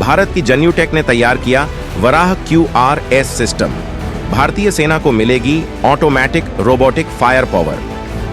भारत की जन्यूटेक ने तैयार किया वराह QRS सिस्टम। भारतीय सेना को मिलेगी automatic robotic fire power.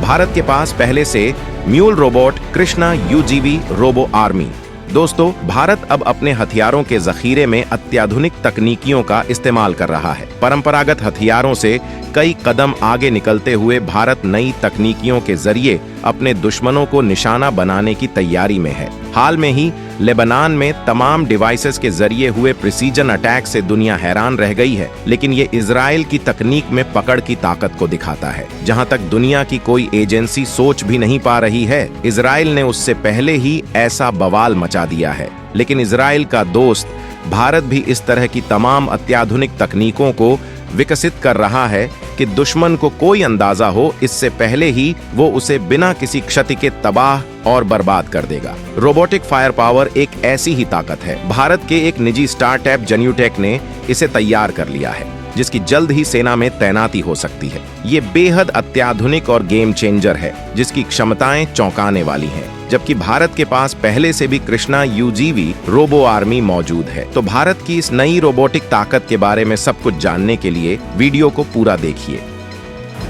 Bharat के पास पहले से mule robot Krishna UGV robo army. दोस्तों, भारत अब अपने हथियारों के जखीरे में अत्याधुनिक तकनीकियों का इस्तेमाल कर रहा है। परंपरागत हथियारों से कई कदम आगे निकलते हुए भारत नई तकनीकियों के जरिए अपने दुश्मनों को निशाना बनाने की तैयारी में है। हाल में ही लेबनान में तमाम डिवाइसेस के जरिए हुए प्रिसीजन अटैक से दुनिया हैरान रह गई है, लेकिन ये इजराइल की तकनीक में पकड़ की ताकत को दिखाता है, जहां तक दुनिया की कोई एजेंसी सोच भी नहीं पा रही है। इजराइल ने उससे पहले ही ऐसा बवाल मचा दिया है, लेकिन इजराइल का दोस्त भारत भी इस तरह की तमाम अत्याधुनिक तकनीकों को विकसित कर रहा है कि दुश्मन को कोई अंदाजा हो इससे पहले ही वो उसे बिना किसी क्षति के तबाह और बर्बाद कर देगा। रोबोटिक फायर पावर एक ऐसी ही ताकत है। भारत के एक निजी स्टार्टअप जन्यूटेक ने इसे तैयार कर लिया है, जिसकी जल्द ही सेना में तैनाती हो सकती है। ये बेहद अत्याधुनिक और गेम चेंजर है, जिसकी क्षमताएं चौंकाने वाली हैं। जबकि भारत के पास पहले से भी कृष्णा UGV रोबो आर्मी मौजूद है। तो भारत की इस नई रोबोटिक ताकत के बारे में सब कुछ जानने के लिए वीडियो को पूरा देखिए।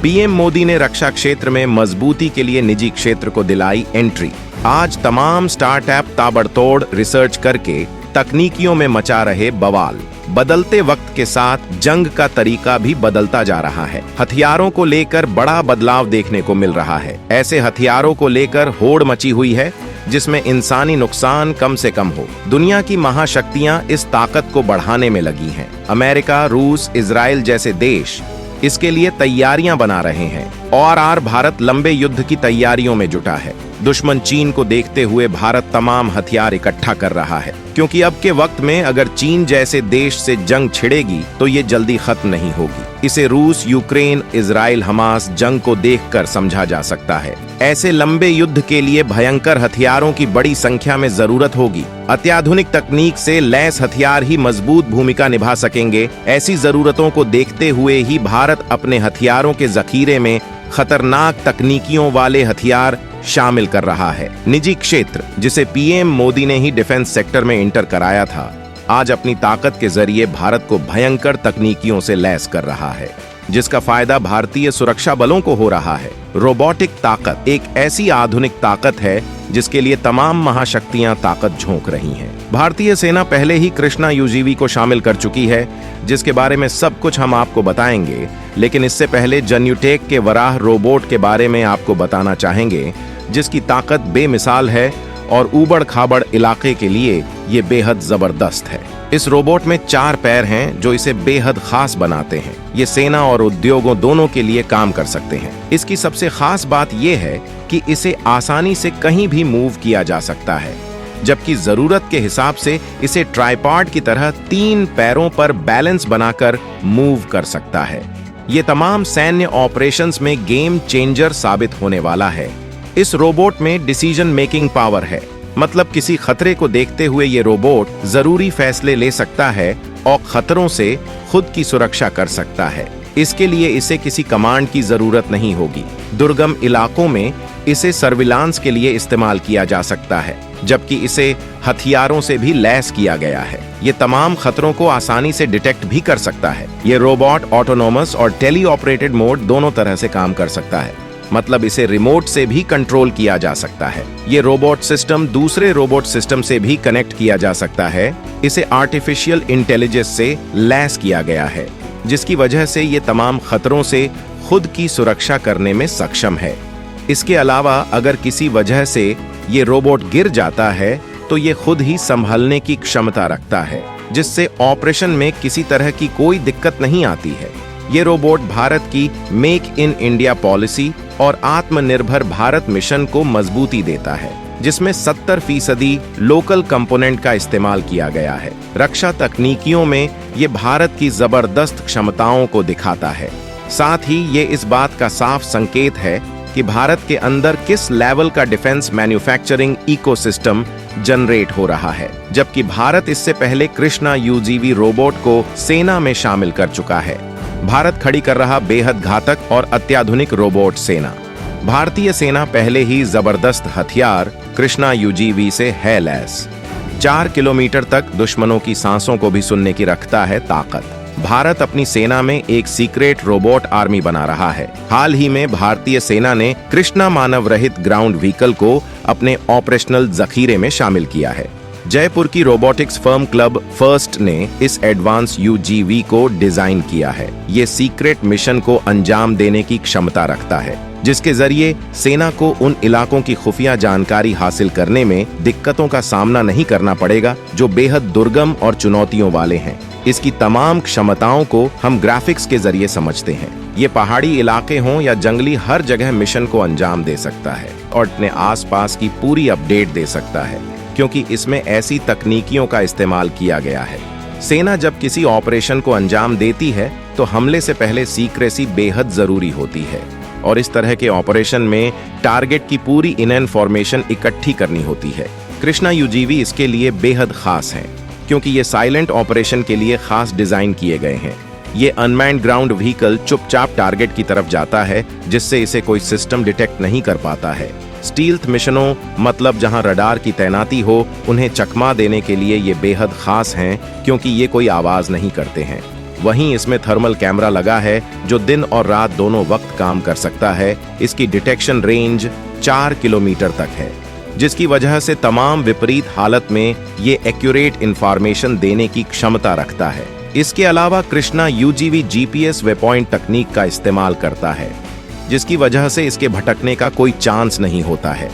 PM मोदी ने रक्षा क्षेत्र में मजबूती के लिए निजी क्षेत्र को दिलाई एंट्री। आज तमाम स्टार्टअप ताबड़तोड़ रिसर्च करके तकनीकियों में मचा रहे बवाल। बदलते वक्त के साथ जंग का तरीका भी बदलता जा रहा है। हथियारों को लेकर बड़ा बदलाव देखने को मिल रहा है। ऐसे हथियारों को लेकर होड़ मची हुई है जिसमें इंसानी नुकसान कम से कम हो। दुनिया की महाशक्तियां इस ताकत को बढ़ाने में लगी हैं। अमेरिका, रूस, इजराइल जैसे देश इसके लिए तैयारियां बना रहे हैं और भारत लंबे युद्ध की तैयारियों में जुटा है। दुश्मन चीन को देखते हुए भारत तमाम हथियार इकट्ठा कर रहा है, क्योंकि अब के वक्त में अगर चीन जैसे देश से जंग छिड़ेगी तो ये जल्दी खत्म नहीं होगी। इसे रूस, यूक्रेन, इजराइल, हमास जंग को देखकर समझा जा सकता है। ऐसे लंबे युद्ध के लिए भयंकर हथियारों की बड़ी संख्या में जरूरत होगी। अत्याधुनिक तकनीक से लैस हथियार ही मजबूत भूमिका निभा सकेंगे। ऐसी जरूरतों को देखते हुए ही भारत अपने हथियारों के जखीरे में खतरनाक तकनीकियों वाले हथियार शामिल कर रहा है। निजी क्षेत्र, जिसे PM मोदी ने ही डिफेंस सेक्टर में इंटर कराया था, आज अपनी ताकत के जरिए भारत को भयंकर तकनीकियों से लैस कर रहा है, जिसका फायदा भारतीय सुरक्षा बलों को हो रहा है। रोबोटिक ताकत एक ऐसी आधुनिक ताकत है जिसके लिए तमाम महाशक्तियां ताकत झोंक रही हैं। भारतीय सेना पहले ही कृष्णा UGV को शामिल कर चुकी है, जिसके बारे में सब कुछ हम आपको बताएंगे। लेकिन इससे पहले जन्यूटेक के वराह रोबोट के बारे में आपको बताना चाहेंगे, जिसकी ताकत बेमिसाल है और ऊबड़ खाबड़ इलाके के लिए ये बेहद जबरदस्त है। इस रोबोट में 4 पैर हैं जो इसे बेहद खास बनाते हैं। ये सेना और उद्योगों दोनों के लिए काम कर सकते हैं। इसकी सबसे खास बात यह है कि इसे आसानी से कहीं भी मूव किया जा सकता है, जबकि जरूरत के हिसाब से इसे ट्राइपॉड की तरह 3 पैरों पर बैलेंस बनाकर मूव कर सकता है। ये तमाम सैन्य ऑपरेशंस में गेम चेंजर साबित होने वाला है। इस रोबोट में डिसीजन मेकिंग पावर है, मतलब किसी खतरे को देखते हुए ये रोबोट जरूरी फैसले ले सकता है और खतरों से खुद की सुरक्षा कर सकता है। इसके लिए इसे किसी कमांड की जरूरत नहीं होगी। दुर्गम इलाकों में इसे सर्विलांस के लिए इस्तेमाल किया जा सकता है, जबकि इसे हथियारों से भी लैस किया गया है। ये तमाम खतरों को आसानी से डिटेक्ट भी कर सकता है। ये रोबोट ऑटोनोमस और टेली ऑपरेटेड मोड दोनों तरह से काम कर सकता है, मतलब इसे रिमोट से भी कंट्रोल किया जा सकता है। ये रोबोट सिस्टम दूसरे रोबोट सिस्टम से भी कनेक्ट किया जा सकता है। इसे आर्टिफिशियल इंटेलिजेंस से लैस किया गया है, जिसकी वजह से ये तमाम खतरों से खुद की सुरक्षा करने में सक्षम है। इसके अलावा अगर किसी वजह से ये रोबोट गिर जाता है तो ये खुद ही संभलने की क्षमता रखता है, जिससे ऑपरेशन में किसी तरह की कोई दिक्कत नहीं आती है। ये रोबोट भारत की मेक इन इंडिया पॉलिसी और आत्मनिर्भर भारत मिशन को मजबूती देता है, जिसमें 70% लोकल कंपोनेंट का इस्तेमाल किया गया है। रक्षा तकनीकियों में ये भारत की जबरदस्त क्षमताओं को दिखाता है। साथ ही ये इस बात का साफ संकेत है कि भारत के अंदर किस लेवल का डिफेंस मैन्युफैक्चरिंग इकोसिस्टम जनरेट हो रहा है, जबकि भारत इससे पहले कृष्णा UGV रोबोट को सेना में शामिल कर चुका है। भारत खड़ी कर रहा बेहद घातक और अत्याधुनिक रोबोट सेना। भारतीय सेना पहले ही जबरदस्त हथियार कृष्णा UGV से है लैस। 4 किलोमीटर तक दुश्मनों की सांसों को भी सुनने की रखता है ताकत। भारत अपनी सेना में एक सीक्रेट रोबोट आर्मी बना रहा है। हाल ही में भारतीय सेना ने कृष्णा मानव रहित ग्राउंड व्हीकल को अपने ऑपरेशनल जखीरे में शामिल किया है। जयपुर की रोबोटिक्स फर्म क्लब फर्स्ट ने इस एडवांस UGV को डिजाइन किया है। ये सीक्रेट मिशन को अंजाम देने की क्षमता रखता है, जिसके जरिए सेना को उन इलाकों की खुफिया जानकारी हासिल करने में दिक्कतों का सामना नहीं करना पड़ेगा जो बेहद दुर्गम और चुनौतियों वाले हैं। इसकी तमाम क्षमताओं को हम ग्राफिक्स के जरिए समझते हैं। ये पहाड़ी इलाके हों या जंगली, हर जगह मिशन को अंजाम दे सकता है और अपने आसपास की पूरी अपडेट दे सकता है, क्योंकि इसमें ऐसी तकनीकियों का इस्तेमाल किया गया है। सेना जब किसी ऑपरेशन को अंजाम देती है तो हमले से पहले सीक्रेसी बेहद जरूरी होती है और इस तरह के ऑपरेशन में टारगेट की पूरी इन्फॉर्मेशन इकट्ठी करनी होती है। कृष्णा UGV इसके लिए बेहद खास हैं, क्योंकि ये साइलेंट ऑपरेशन के लिए खास डिजाइन किए गए हैं। ये अनमैन्ड ग्राउंड व्हीकल चुपचाप टारगेट की तरफ जाता है, जिससे इसे कोई सिस्टम डिटेक्ट नहीं कर पाता है। स्टील्थ मिशनों, मतलब जहां रडार की तैनाती हो, उन्हें चकमा देने के लिए ये बेहद खास हैं, क्योंकि ये कोई आवाज नहीं करते हैं। वहीं इसमें थर्मल कैमरा लगा है जो दिन और रात दोनों वक्त काम कर सकता है। इसकी डिटेक्शन रेंज 4 किलोमीटर तक है, जिसकी वजह से तमाम विपरीत हालत में ये एक्यूरेट इंफॉर्मेशन देने की क्षमता रखता है। इसके अलावा कृष्णा UGV GPS वेपॉइंट तकनीक का इस्तेमाल करता है, जिसकी वजह से इसके भटकने का कोई चांस नहीं होता है।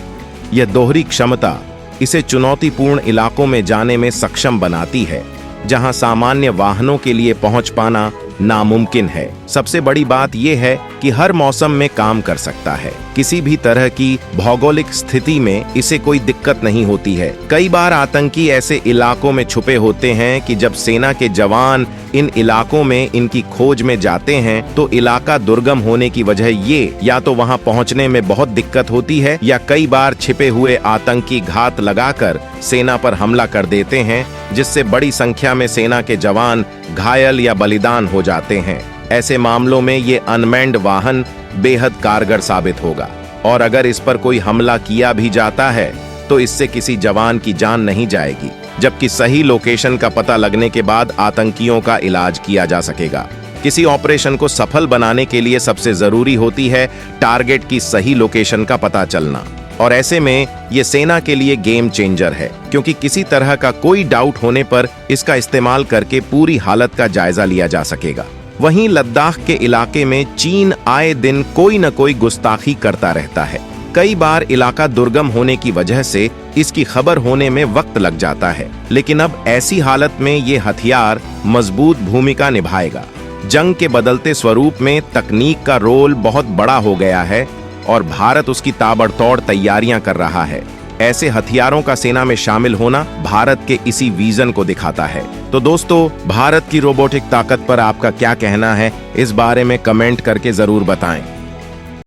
यह दोहरी क्षमता इसे चुनौतीपूर्ण इलाकों में जाने में सक्षम बनाती है, जहां सामान्य वाहनों के लिए पहुंच पाना नामुमकिन है। सबसे बड़ी बात यह है कि हर मौसम में काम कर सकता है। किसी भी तरह की भौगोलिक स्थिति में इसे कोई दिक्कत नहीं होती है। कई बार आतंकी ऐसे इलाकों में छुपे होते हैं कि जब सेना के जवान इन इलाकों में इनकी खोज में जाते हैं तो इलाका दुर्गम होने की वजह ये या तो वहां पहुंचने में बहुत दिक्कत होती है, या कई बार छिपे हुए आतंकी घात लगाकर सेना पर हमला कर देते हैं, जिससे बड़ी संख्या में सेना के जवान घायल या बलिदान हो जाते हैं। ऐसे मामलों में ये अनमैन्ड वाहन बेहद कारगर साबित होगा, और अगर इस पर कोई हमला किया भी जाता है तो इससे किसी जवान की जान नहीं जाएगी, जबकि सही लोकेशन का पता लगने के बाद आतंकियों का इलाज किया जा सकेगा। किसी ऑपरेशन को सफल बनाने के लिए सबसे जरूरी होती है टारगेट की सही लोकेशन का पता चलना, और ऐसे में ये सेना के लिए गेम चेंजर है, क्योंकि किसी तरह का कोई डाउट होने पर इसका इस्तेमाल करके पूरी हालत का जायजा लिया जा सकेगा। वहीं लद्दाख के इलाके में चीन आए दिन कोई न कोई गुस्ताखी करता रहता है। कई बार इलाका दुर्गम होने की वजह से इसकी खबर होने में वक्त लग जाता है, लेकिन अब ऐसी हालत में ये हथियार मजबूत भूमिका निभाएगा। जंग के बदलते स्वरूप में तकनीक का रोल बहुत बड़ा हो गया है और भारत उसकी ताबड़तोड़ तैयारियां कर रहा है। ऐसे हथियारों का सेना में शामिल होना भारत के इसी विजन को दिखाता है। तो दोस्तों, भारत की रोबोटिक ताकत पर आपका क्या कहना है, इस बारे में कमेंट करके जरूर बताएं।